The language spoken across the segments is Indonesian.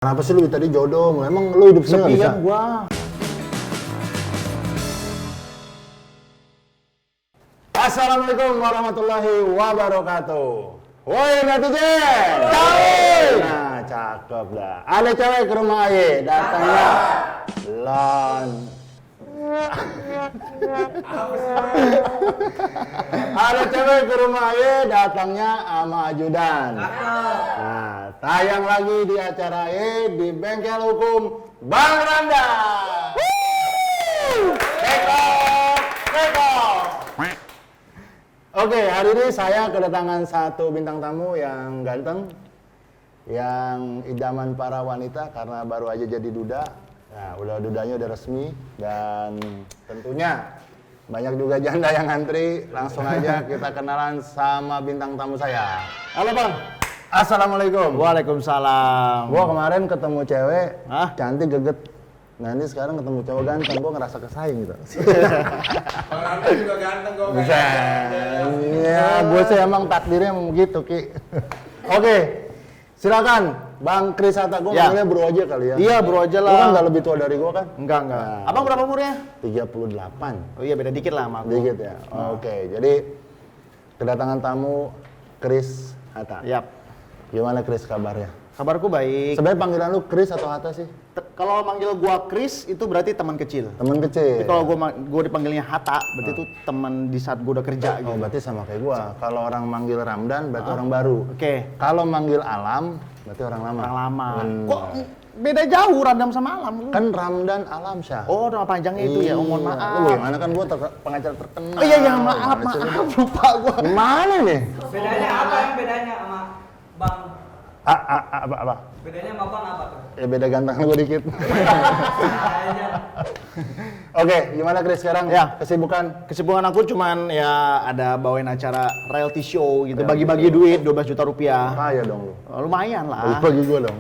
Kenapa sih lu tadi jodoh? Emang lu hidup sini nggak bisa? Sepian gua. Assalamualaikum warahmatullahi wabarakatuh. Woi netizen! Nah, cakep dah. Ada cewek ke rumah Aye, datangnya Lon. Ada cewek ke rumah Aye, datangnya sama ajudan. Nah, tayang lagi di acara Aye di Bengkel Hukum Bang Randa. Keko. Oke, hari ini saya kedatangan satu bintang tamu yang ganteng, yang idaman para wanita karena baru aja jadi duda. Nah, dudanya udah resmi dan tentunya banyak juga janda yang ngantri. Langsung aja kita kenalan sama bintang tamu saya. Halo Bang. Assalamualaikum. Waalaikumsalam. Gua kemarin ketemu cewek, Hah? cantik geget. Nah ini sekarang ketemu cowok ganteng, gua ngerasa kesaing gitu. Bang Randa juga ganteng kok. Bisa. Iya, gue sih emang takdirnya emang begitu, Ki. Oke, silakan Bang Kris Hatta. Gue Ya. manggilnya bro aja kali ya. Iya, bro aja Lu lah. kan nggak lebih tua dari gue kan? Enggak. Nah. Abang berapa umurnya? 38. Oh iya, beda dikit lah sama aku. Dikit ya? Oke, jadi kedatangan tamu Kris Hatta. Yap. Gimana Kris kabarnya? Kabarku baik. Sebenarnya panggilan lu Kris atau Hatta sih? Kalau manggil gua Chris itu berarti teman kecil. Temen kecil. Tapi kalau gua dipanggilnya Hatta, berarti itu teman di saat gua udah kerja Oh, gitu. berarti sama kayak gua. Kalau orang manggil Ramdan berarti orang baru. Oke. Kalau manggil Alam berarti orang lama. Orang lama. Hmm. Kok beda jauh Radam sama Alam? Kan Ramdan Alamsyah. Oh, nama panjangnya itu ya. Oh, mohon Iya. maaf. Lu gimana kan gua pengacara terkenal. Oh iya, maaf, Gimana sih lu? lupa gua. Gimana nih? Bedanya apa yang bedanya sama Bang? Apa? Bedanya sama Bang apa tuh? Ya beda ganteng gua dikit. Kayaknya. Oke, gimana Chris sekarang? Ya. Kesibukan? Kesibukan aku cuman ya ada bawain acara reality show gitu, bagi-bagi duit 12 juta rupiah. Kaya dong lu. Oh, lumayan lah. Bagi gua dong.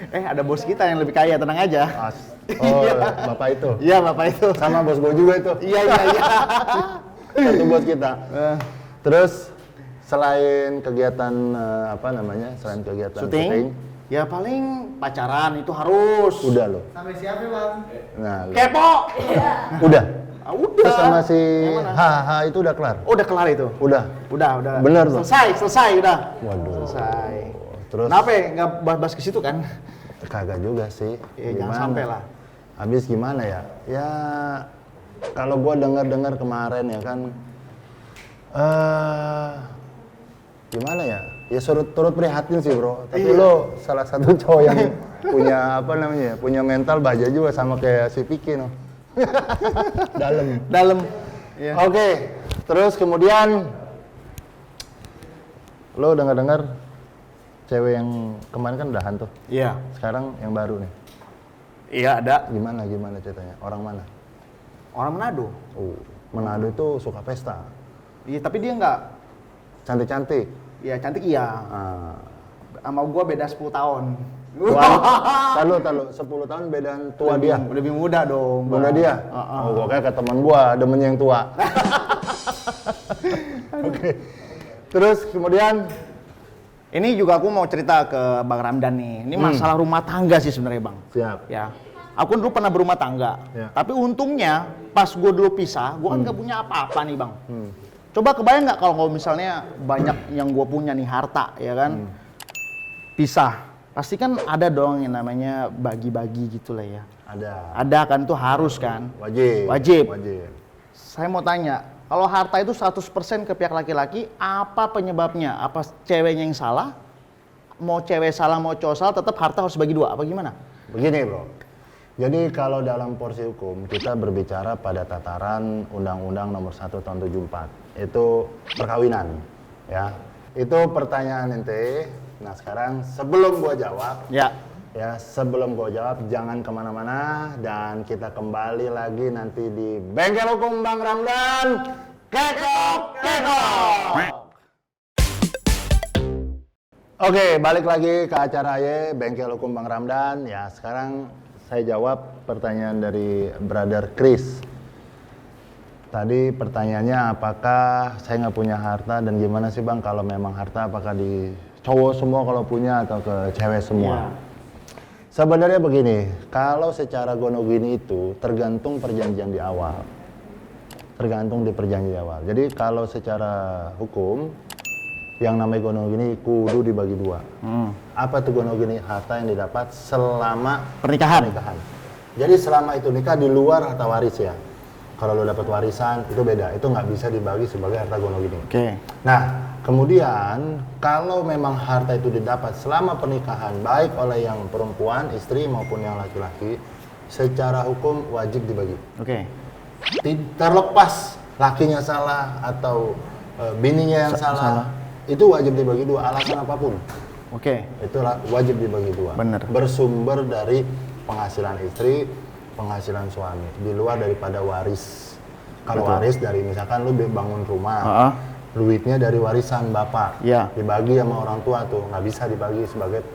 Ada bos kita yang lebih kaya, tenang aja. As. Oh, bapak itu. Iya, Bapak itu. Sama bos gua juga itu. Iya. Satu bos kita. Terus selain kegiatan Selain kegiatan Syuting? Ya paling pacaran itu harus. Udah lo. Sampai siapa Bang? Nah, lo. Kepo. Udah. Udah. Terus sama si Yang mana? Haha itu udah kelar. Oh, udah kelar itu. Udah. Udah. Bener tuh? Selesai udah. Waduh. Selesai. Terus Kenapa ya? Nggak bahas ke situ kan? kagak juga sih. Ya, jangan sampai lah. Habis gimana ya? Ya kalau gua dengar kemarin ya kan gimana ya? Ya turut prihatin sih, Bro. Tapi lo salah satu cowok yang punya mental baja juga sama kayak si Piki no. Dalam. Iya. Oke. Terus kemudian lo dengar cewek yang kemarin kan udahan tuh. Iya. Sekarang yang baru nih. Iya, ada. Gimana ceritanya? Orang mana? Orang Manado. Oh, Manado itu suka pesta. Iya, tapi dia nggak. Cantik-cantik. Ya cantik iya. Sama gua beda 10 tahun. Tahu, 10 tahun bedaan tua dia. Lebih muda dong. Muda Bang. dia? Oh, gua kayak ke teman gua, demennya yang tua. Oke. Terus kemudian Ini juga aku mau cerita ke Bang Ramdan nih. Ini masalah rumah tangga sih sebenarnya, Bang. siap. Ya. Aku dulu pernah berumah tangga. Ya. Tapi untungnya pas gue dulu pisah, gue kan gak punya apa-apa nih, Bang. Coba kebayang nggak kalau misalnya banyak yang gue punya nih harta, ya kan? Pisah. Pasti kan ada dong yang namanya bagi-bagi gitu lah ya. Ada. Ada kan, tuh harus kan? Wajib. Saya mau tanya, kalau harta itu 100% ke pihak laki-laki, apa penyebabnya? Apa ceweknya yang salah? Mau cewek salah, mau cowok salah, tetap harta harus bagi dua, apa gimana? Begini, Bro. Jadi kalau dalam porsi hukum kita berbicara pada tataran Undang-Undang Nomor 1 Tahun 74. Itu perkawinan, ya. Itu pertanyaan ente. Nah, sekarang sebelum gua jawab, Ya. sebelum gua jawab jangan kemana-mana dan kita kembali lagi nanti di Bengkel Hukum Bang Ramdan. Keko. Oke, balik lagi ke acara Aye Bengkel Hukum Bang Ramdan. Ya, sekarang saya jawab pertanyaan dari Brother Chris. Tadi pertanyaannya apakah saya nggak punya harta dan gimana sih Bang kalau memang harta apakah di cowok semua kalau punya atau ke cewek semua? Sebenarnya begini, kalau secara gonogini itu tergantung perjanjian di awal. Tergantung di perjanjian di awal. Jadi kalau secara hukum, yang namanya gonogini kudu dibagi dua. Apa tuh gonogini? Harta yang didapat selama Pernikahan. Jadi selama itu nikah di luar harta waris ya. Kalau lo dapat warisan itu beda, itu nggak bisa dibagi sebagai harta gonogini. Oke. Nah, kemudian kalau memang harta itu didapat selama pernikahan baik oleh yang perempuan, istri maupun yang laki-laki, secara hukum wajib dibagi. Oke. Terlepas lakinya salah atau bininya yang salah, itu wajib dibagi dua, alasan apapun. Oke. Itu wajib dibagi dua. Bener. Bersumber dari penghasilan istri, penghasilan suami, di luar daripada waris. Kalau Betul. waris dari misalkan lu bangun rumah, duitnya dari warisan bapak, Iya. dibagi sama orang tua tuh, nggak bisa dibagi sebagai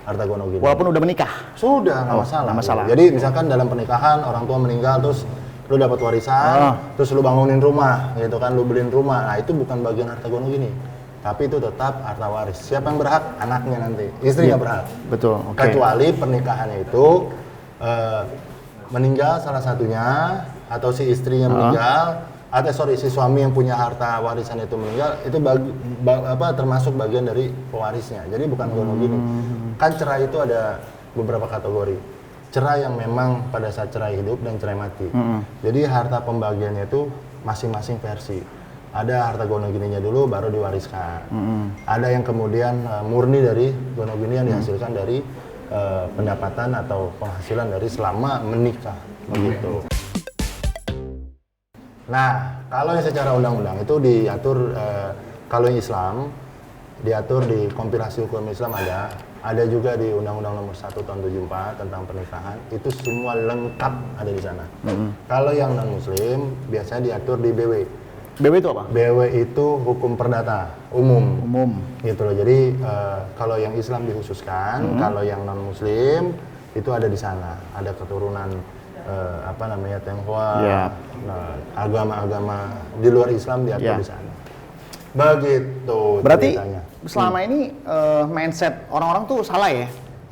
harta gonogini. Walaupun udah menikah. Sudah nggak Oh, masalah. nggak masalah. Jadi misalkan dalam pernikahan orang tua meninggal terus lu dapat warisan, terus lu bangunin rumah, gitu kan, lu beliin rumah, nah itu bukan bagian harta gonogini, tapi itu tetap harta waris. Siapa yang berhak? Anaknya nanti, istri nggak berhak. Betul. Oke. Kecuali pernikahannya itu meninggal salah satunya atau si istrinya meninggal atau si suami yang punya harta warisan itu meninggal, itu termasuk bagian dari pewarisnya. Jadi bukan gonogini. Kan cerai itu ada beberapa kategori. Cerai yang memang pada saat cerai hidup dan cerai mati. Jadi harta pembagiannya itu masing-masing versi. Ada harta gonogininya dulu baru diwariskan. Ada yang kemudian murni dari gonogini yang dihasilkan dari pendapatan atau penghasilan dari selama menikah, begitu. Nah, kalau yang secara undang-undang itu diatur, kalau yang Islam diatur di kompilasi hukum Islam ada juga di Undang-Undang Nomor 1 Tahun 74 tentang pernikahan, itu semua lengkap ada di sana. Kalau yang non-Muslim biasanya diatur di BW. BW itu apa? BW itu hukum perdata umum. Gitu loh. Jadi kalau yang Islam dikhususkan, kalau yang non Muslim itu ada di sana. Ada keturunan Tionghoa, agama-agama di luar Islam diatur di sana. Begitu. Berarti ceritanya. selama ini mindset orang-orang tuh salah ya.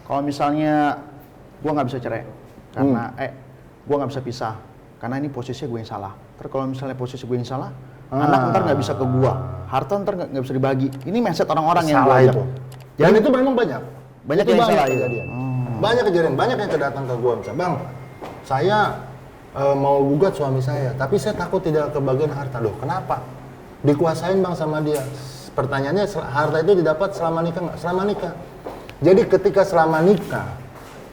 Kalau misalnya gua nggak bisa cerai karena gua nggak bisa pisah karena ini posisinya gue yang salah. Terus kalau misalnya posisi gue yang salah, anak ntar nggak bisa ke gua, harta ntar nggak bisa dibagi. Ini mindset orang-orang yang salah gua itu. ajak. Dan itu memang banyak. Banyak Itu yang salah itu. kejadian. Banyak kejadian, banyak yang kedatang ke gua misalnya, "Bang, saya mau gugat suami saya, tapi saya takut tidak kebagian harta." Loh, kenapa? Dikuasain Bang sama dia. Pertanyaannya, harta itu didapat selama nikah nggak? Selama nikah. Jadi ketika selama nikah,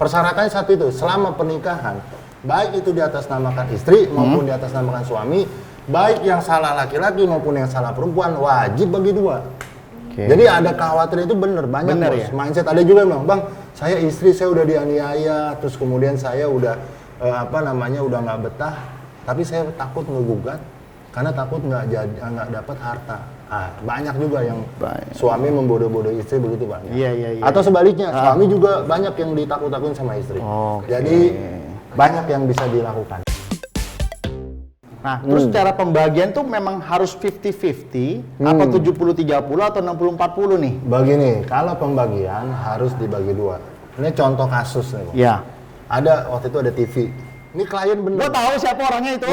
persyaratannya satu itu, selama pernikahan, baik itu di atas namakan istri maupun di atas namakan suami, baik yang salah laki-laki maupun yang salah perempuan, wajib bagi dua. Jadi ada kekhawatiran itu banyak Bener bos. ya? Mindset ada juga yang bilang, "Bang, saya istri saya udah dianiaya, terus kemudian saya udah udah nggak betah, tapi saya takut ngegugat karena takut nggak dapat harta." Banyak juga yang suami membodoh-bodohi istri, begitu banyak. Iya. Atau sebaliknya, suami juga banyak yang ditakut-takutin sama istri. Jadi banyak yang bisa dilakukan. Nah, terus cara pembagian tuh memang harus 50-50 apa 70-30 atau 60-40 nih? Begini, kalau pembagian harus dibagi dua. Ini contoh kasus nih, Bang. Iya. Ada waktu itu ada TV. Ini klien bener. Gua tahu siapa orangnya itu.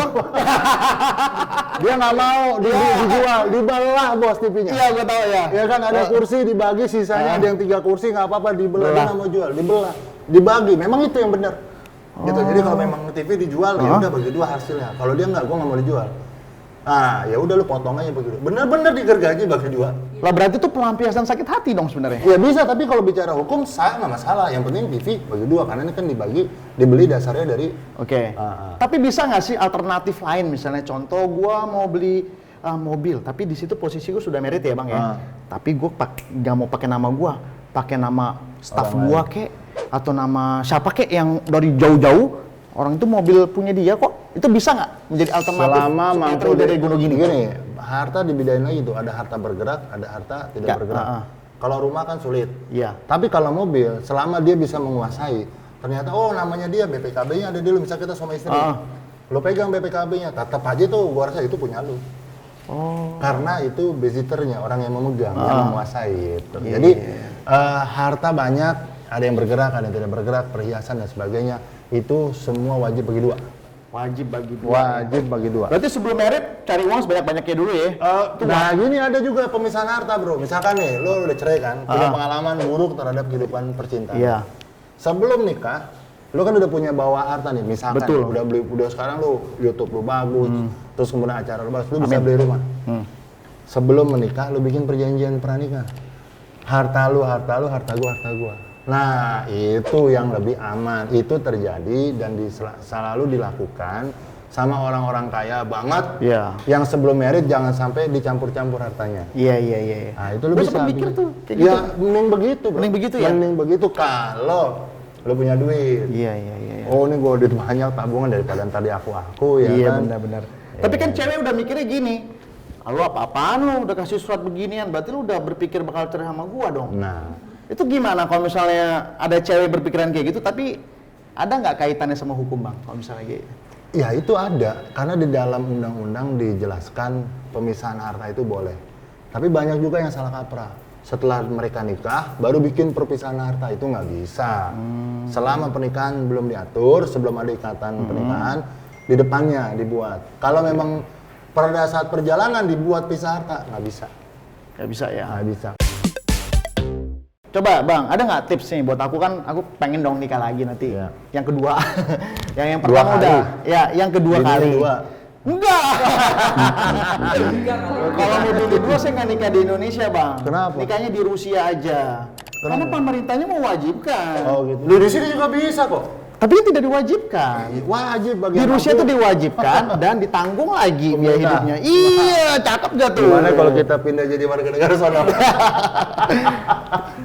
Dia nggak mau dijual, dibelah bos TV-nya. Iya, gua tahu ya. Ya kan ada kursi dibagi, sisanya ada yang 3 kursi nggak apa-apa dibelah. Dia nggak mau jual, dibelah, dibagi. Memang itu yang benar. Gitu. Jadi kalau memang TV dijual, ya udah bagi dua hasilnya. Kalau dia nggak, gua nggak mau dijual. Nah, ya udah lu potong aja begitu. Bener-bener digergaji bagi dua. Lah berarti itu pelampiasan sakit hati dong sebenarnya. Ya bisa, tapi kalau bicara hukum sah nggak masalah. Yang penting TV bagi dua, karena ini kan dibeli dasarnya dari. Oke. Tapi bisa nggak sih alternatif lain, misalnya contoh gua mau beli mobil, tapi di situ posisi gua sudah merit ya bang ya. Tapi gua nggak mau pakai nama gua, pakai nama staff gua kek atau nama siapa kek yang dari jauh-jauh. Orang itu mobil punya dia kok, itu bisa nggak menjadi alternatif Selama mampu dari gunung gini? Gini, harta dibedain lagi tuh, ada harta bergerak, ada harta tidak bergerak. Kalau rumah kan sulit. Iya. Tapi kalau mobil, selama dia bisa menguasai, ternyata namanya dia BPKB-nya ada di lu, misalnya kita sama istri. Lo pegang BPKB-nya, tetap aja tuh gua rasa itu punya lu. Karena itu visitornya, orang yang memegang, yang menguasai gitu. Jadi harta banyak, Ada yang bergerak, ada yang tidak bergerak, perhiasan dan sebagainya. Itu semua wajib bagi dua. Wajib bagi dua. Wajib bagi dua. Berarti sebelum merit cari uang sebanyak-banyaknya dulu ya. Nah gini ada juga pemisahan harta bro. Misalkan nih, lo udah cerai kan, punya pengalaman buruk terhadap kehidupan percintaan. Iya. Sebelum nikah, lo kan udah punya bawa harta nih. Misalkan Betul. udah sekarang lo YouTube lo bagus, terus kemudian acara lo bagus, lo bisa beli rumah. Sebelum menikah, lo bikin perjanjian pranikah. Harta gua. Nah, itu yang lebih aman. Itu terjadi dan selalu dilakukan sama orang-orang kaya banget. Iya. Yang sebelum merit jangan sampai dicampur-campur hartanya. Iya. Nah, itu lu Gua bisa sempet mikir tuh, kayak ya, gitu. mending begitu, bro. Mending begitu ya? Mending begitu kalau lu punya duit. Iya. Oh, ini gua duit banyak tabungan daripada tadi aku ya Iya kan. benar. Tapi kan cewek udah mikirnya gini. Lu apa-apaan lu udah kasih surat beginian, berarti lu udah berpikir bakal cerai sama gua dong. Nah, Itu gimana kalau misalnya ada cewek berpikiran kayak gitu, tapi ada nggak kaitannya sama hukum bang? Kalau misalnya kayak gitu? ya itu ada karena di dalam undang-undang dijelaskan pemisahan harta itu boleh. Tapi banyak juga yang salah kaprah. Setelah mereka nikah, baru bikin perpisahan harta itu nggak bisa. Selama pernikahan belum diatur, sebelum ada ikatan pernikahan, di depannya dibuat. Kalau memang pada saat perjalanan dibuat pisah harta, nggak bisa. Nggak bisa ya. Nggak bisa. Coba bang, ada nggak tips nih buat aku kan? Aku pengen dong nikah lagi nanti. Iya. Yang kedua, yang Dua pertama kali. udah. Ya, yang kedua Bini kali. dua. Enggak. Enggak kalau Kalau mau bini dua saya nggak nikah di Indonesia bang. Kenapa? Nikahnya di Rusia aja. Karena pemerintahnya mewajibkan. Oh gitu. Di sini juga bisa kok. Tapi kan tidak diwajibkan. Wajib bagi Di anak Rusia tuh. itu diwajibkan dan ditanggung lagi biaya Pemerintah. hidupnya. Iya, cakep gak tuh? Gimana kalau kita pindah jadi warga negara sana?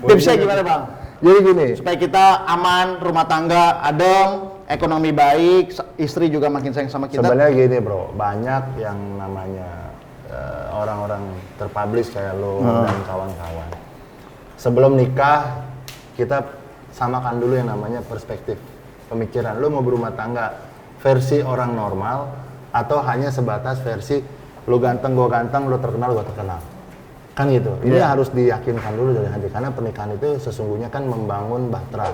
Tipsnya gimana bang? Jadi gini, Supaya kita aman, rumah tangga adem, ekonomi baik, istri juga makin sayang sama kita. sebenarnya gini bro, banyak yang namanya orang-orang terpublish kayak lo dan kawan-kawan. Sebelum nikah, kita samakan dulu yang namanya perspektif, pemikiran. Lo mau berumah tangga versi orang normal atau hanya sebatas versi lo ganteng, gua ganteng, lo terkenal, gua terkenal. Kan gitu. Ini harus diyakinkan dulu dari hati karena pernikahan itu sesungguhnya kan membangun bahtera,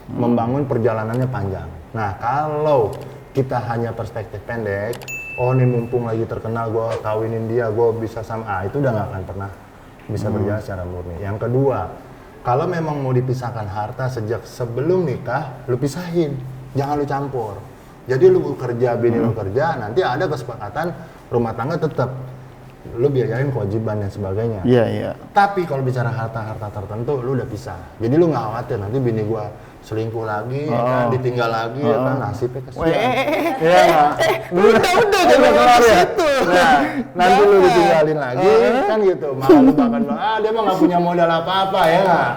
membangun perjalanannya panjang. Nah, kalau kita hanya perspektif pendek, oh ini mumpung lagi terkenal, gue kawinin dia, gue bisa sama, itu udah nggak akan pernah bisa berjalan secara murni. Yang kedua, kalau memang mau dipisahkan harta sejak sebelum nikah, lu pisahin, jangan lu campur. Jadi lu kerja, bini lu kerja, nanti ada kesepakatan rumah tangga tetap lu biayain kewajiban dan sebagainya. Iya. Tapi kalau bicara harta-harta tertentu, lu udah pisah. Jadi lu nggak khawatir nanti bini gua selingkuh lagi, ya kan, ditinggal lagi, ya kan, nasibnya kesian. Iya nggak? Udah Udah kelar ya? situ. Nah, nanti lu ditinggalin lagi, kan gitu. Maka lu bahkan bilang, dia mah nggak punya modal apa-apa, ya nggak?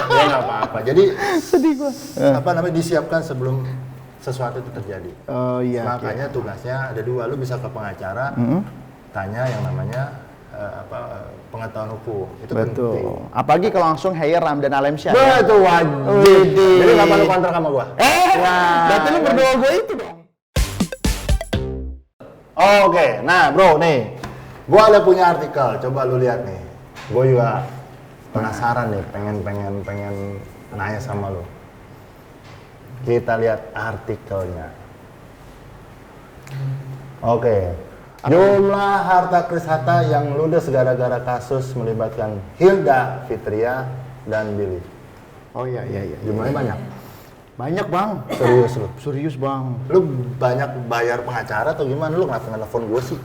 Ya nggak apa-apa. Jadi, Sedih gua. apa namanya, disiapkan sebelum sesuatu itu terjadi. Oh iya. Makanya tugasnya ada dua, lu bisa ke pengacara, tanya yang namanya pengetahuan hukum. Itu penting. Betul. Apalagi kalau langsung hire Ramdan Alemsyah. Wah, itu wajib. Widih. Jadi nggak perlu kontrak sama gua. Berarti lu berdoa gue itu dong. Oke, nah bro nih, gua ada punya artikel, coba lu lihat nih. Gua juga penasaran nih, pengen nanya sama lu. Kita lihat artikelnya. Oke, jumlah harta Kris Hatta yang ludes gara-gara kasus melibatkan Hilda Fitria dan Billy. Oh iya. Jumlahnya banyak. Banyak bang. Serius lu? Serius bang. Lu banyak bayar pengacara atau gimana? Lu kenapa nge-telepon gue sih?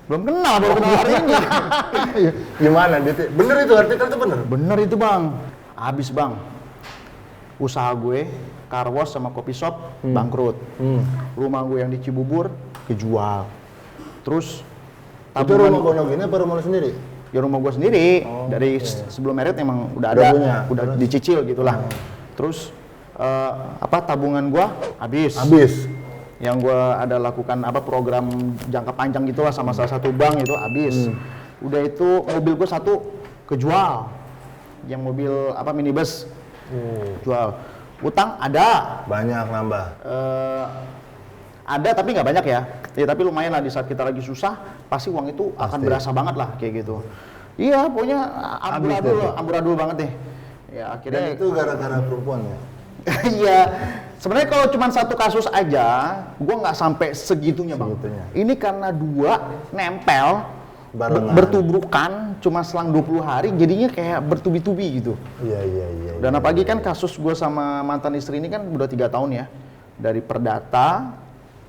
Belum kenal, baru kenal hari ini. Gimana? Bener itu artikel itu bener? Bener itu bang. Abis bang. Usaha gue, car wash sama kopi shop bangkrut. Rumah gue yang di Cibubur kejual. Terus Itu rumah kono gini apa rumah lu sendiri? ya rumah gue sendiri. Dari sebelum merit emang udah ada, punya. udah Terus? dicicil gitulah. Terus tabungan gue habis. Yang gue ada lakukan program jangka panjang gitulah sama salah satu bank itu habis. Udah itu mobil gue satu kejual. Yang mobil minibus jual. Utang ada. Banyak nambah. Ada tapi nggak banyak ya. Ya tapi lumayan lah di saat kita lagi susah, pasti uang itu akan Pasti. berasa banget lah kayak gitu. Iya, pokoknya Habis deh tuh. amburadul banget deh. Ya Dan akhirnya itu gara-gara perempuan ya? Iya. Sebenarnya kalau cuma satu kasus aja, gua nggak sampai segitunya bang. Segitunya. Ini karena dua nempel, Barengan. bertubrukan, cuma selang 20 hari, jadinya kayak bertubi-tubi gitu. Iya. Dan apalagi kan kasus gua sama mantan istri ini kan udah 3 tahun ya, dari perdata,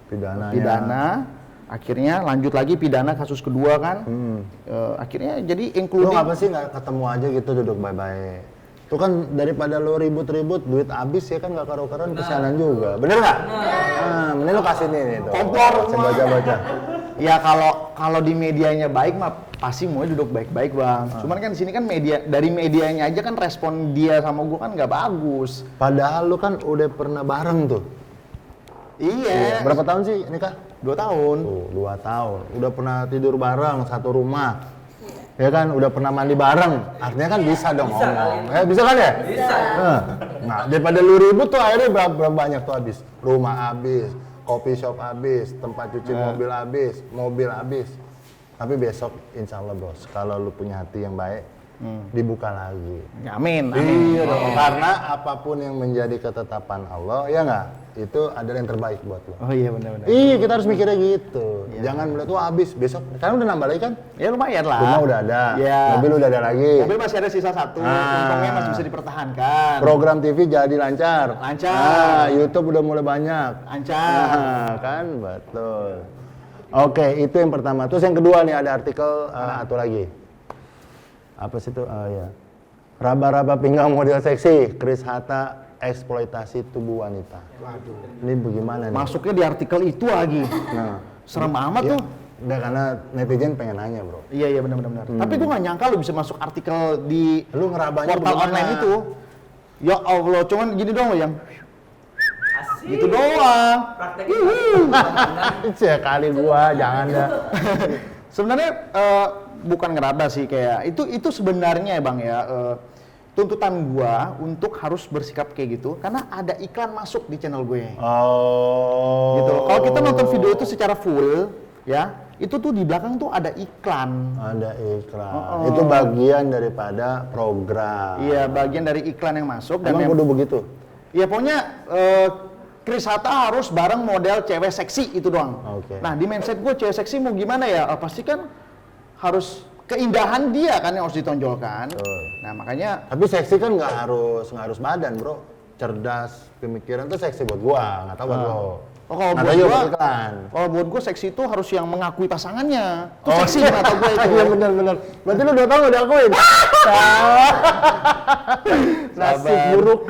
pidana, akhirnya lanjut lagi pidana kasus kedua kan, akhirnya jadi Lu including. ngapa sih nggak ketemu aja gitu duduk baik-baik? Itu kan daripada lu ribut-ribut, duit habis ya kan nggak karu-karuan kesianan juga. Bener nggak? Nah, mending lu kasih nih tuh. Kompor, Saya baca-baca. Ya kalau di medianya baik mah pasti mau duduk baik-baik bang. Cuman kan di sini kan dari medianya aja kan respon dia sama gua kan nggak bagus. Padahal lu kan udah pernah bareng tuh. Iya. Berapa tahun sih nikah? 2 tahun. Tuh, 2 tahun. Udah pernah tidur bareng satu rumah. Ya kan, udah pernah mandi bareng. Artinya kan bisa dong Bisa ngomong. kali. Bisa kan ya? Bisa. Nah, daripada lu ribut tuh akhirnya berapa banyak tuh habis. Rumah habis, kopi shop habis, tempat cuci mobil habis. Tapi besok insya Allah bos, kalau lu punya hati yang baik, dibuka lagi. Amin. Iya dong, karena apapun yang menjadi ketetapan Allah, ya nggak? Itu adalah yang terbaik buat lo. Oh iya benar-benar. Iya, kita harus mikirnya gitu. Jangan melihat tuh habis besok. Kan udah nambah lagi kan? Ya lumayan lah. Rumah udah ada, Ya. mobil udah ada lagi. Mobil masih ada sisa 1, untungnya masih bisa dipertahankan. Program TV jadi lancar. Lancar. Nah, YouTube udah mulai banyak. Lancar. Nah, kan betul. Oke, itu yang pertama. Terus yang kedua nih ada artikel satu lagi. Apa sih itu? Ya. Raba-raba pinggang model seksi, Chris Hatta eksploitasi tubuh wanita. Waduh. Ini bagaimana nih? Masuknya di artikel itu lagi. Nah, Serem amat tuh. udah karena netizen pengen nanya, Bro. Iya benar. Tapi gue nggak nyangka lu bisa masuk artikel di Lu ngerabanya portal bagaimana? online itu. Ya Allah, cuman gini doang lo yang Asik. gitu doang. Prakteknya Sekali gua jangan dah. Sebenarnya bukan ngeraba sih kayak itu sebenarnya ya bang ya tuntutan gua untuk harus bersikap kayak gitu karena ada iklan masuk di channel gue. Oh. Gitu. Kalau kita nonton video itu secara full ya itu tuh di belakang tuh ada iklan. Ada iklan. Itu bagian daripada program. Iya bagian dari iklan yang masuk dan Emang kudu begitu? ya pokoknya Chris Hatta harus bareng model cewek seksi itu doang. Oke. Nah di mindset gue cewek seksi mau gimana ya? Pasti kan harus keindahan dia kan yang harus ditonjolkan. Nah makanya. Tapi seksi kan nggak harus badan, Bro. Cerdas, pemikiran tuh seksi buat gua, nggak tahu buat lo. Oh, kalau Nggak buat tahu juga gua, buat iklan. kalau buat gue seksi itu harus yang mengakui pasangannya. Itu seksi kata gue itu. Iya benar. Berarti lu 2 tahun udah akuin. Nasib Sabar. buruk.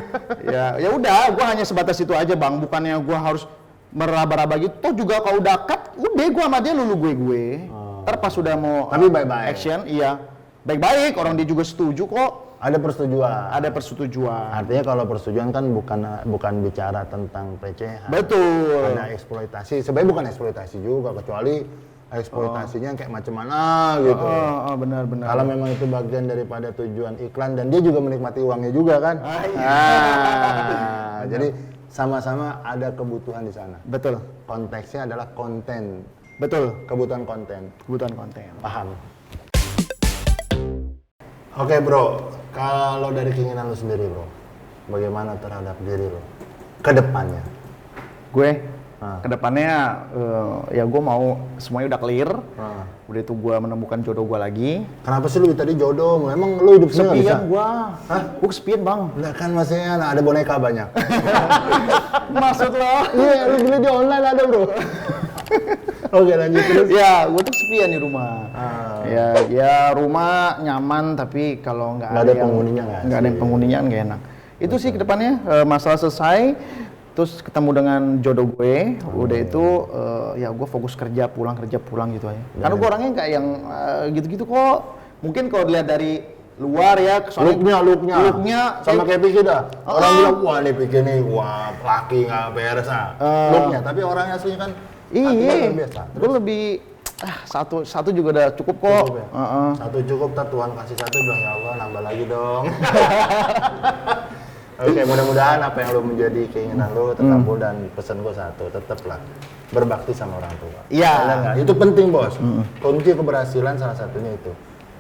Ya udah, gue hanya sebatas itu aja bang. Bukannya gue harus meraba-raba gitu. Toh juga kalau udah cut, udah gue sama dia lulu gue. Ntar pas udah mau Tapi baik-baik. action, iya baik-baik. Orang dia juga setuju kok. Ada persetujuan. Ada persetujuan. Artinya kalau persetujuan kan bukan bicara tentang pelecehan. Betul. Ada eksploitasi. Sebenarnya bukan eksploitasi juga, kecuali eksploitasinya kayak macam mana gitu. Benar. Kalau memang itu bagian daripada tujuan iklan dan dia juga menikmati uangnya juga kan. iya. Jadi sama-sama ada kebutuhan di sana. Betul. Konteksnya adalah konten, Betul. kebutuhan konten. Kebutuhan konten. Paham? Oke bro, kalau dari keinginan lu sendiri bro, bagaimana terhadap diri lu ke depannya? Gue kedepannya ya gue mau semuanya udah clear. Udah itu gue menemukan jodoh gue lagi. Kenapa sih lu tadi jodoh? Emang lu hidup sendiri nggak bisa? Kesepian gue. Hah? Gue kesepian bang. Nah kan maksudnya ada boneka banyak. Maksud lo? Iya, lu beli di online ada bro. Oke lanjut terus. Ya, gue tuh kesepian di rumah. Ya rumah nyaman tapi kalau nggak Nggak ada penghuninya nggak nggak ada yang sih? penghuninya nggak enak. Itu sih kedepannya masalah selesai. Terus ketemu dengan jodoh gue, udah itu ya gue fokus kerja pulang gitu aja. Karena gue orangnya nggak yang gitu-gitu kok. Mungkin kalau dilihat dari luar ya, looknya sama kayak Piki dah. Orang bilang wah nih Piki nih, wah laki nggak beres looknya, tapi orangnya aslinya kan hatinya luar biasa. Gue lebih satu juga udah cukup kok. Cukup ya? Satu cukup, tak Tuhan kasih satu bilang ya Allah nambah lagi dong. Oke, mudah-mudahan apa yang lo menjadi keinginan lo terkabul dan pesan gue satu, tetaplah berbakti sama orang tua. Iya. Ada nggak? Itu penting bos. Kunci keberhasilan salah satunya itu.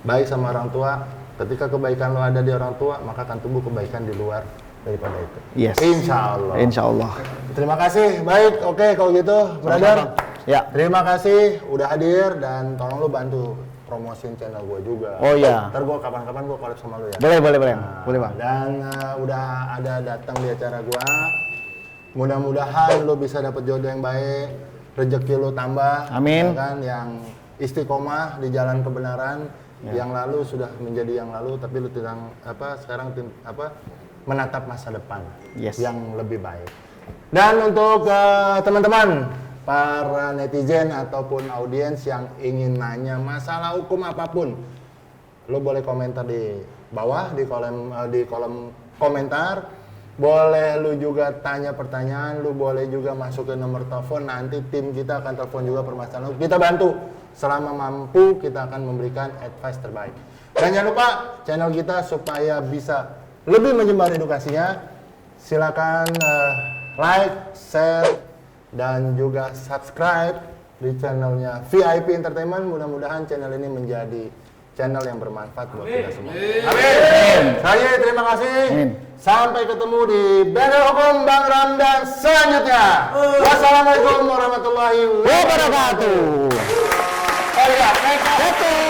Baik sama orang tua, ketika kebaikan lo ada di orang tua, maka akan tumbuh kebaikan di luar daripada itu. Yes. Insya Allah. Insya Allah. Terima kasih. Baik, oke kalau gitu, brother. Ya. Terima kasih udah hadir dan tolong lu bantu promosiin channel gue juga. Oh iya. Ntar gue kapan-kapan gue collab sama lu ya. Boleh Nah, boleh bang. Dan udah ada datang di acara gue. Mudah-mudahan lu bisa dapet jodoh yang baik, rezeki lu tambah. Amin. Ya kan, yang istiqomah di jalan kebenaran. Yang lalu sudah menjadi yang lalu, tapi lu sekarang menatap masa depan yang lebih baik. Dan untuk teman-teman para netizen ataupun audiens yang ingin nanya masalah hukum apapun, lo boleh komentar di bawah di kolom komentar. Boleh lu juga tanya pertanyaan, lu boleh juga masukin nomor telepon, nanti tim kita akan telepon juga permasalahan lu. Kita bantu selama mampu, kita akan memberikan advice terbaik. Dan jangan lupa channel kita supaya bisa lebih menyebar edukasinya, silakan like, share, dan juga subscribe di channelnya VIP Entertainment. Mudah-mudahan channel ini menjadi channel yang bermanfaat buat kita semua. Amin. Saya terima kasih. Amin. Sampai ketemu di Bengkel Hukum Bang Ramdan selanjutnya. Wassalamualaikum warahmatullahi wabarakatuh. Oh iya,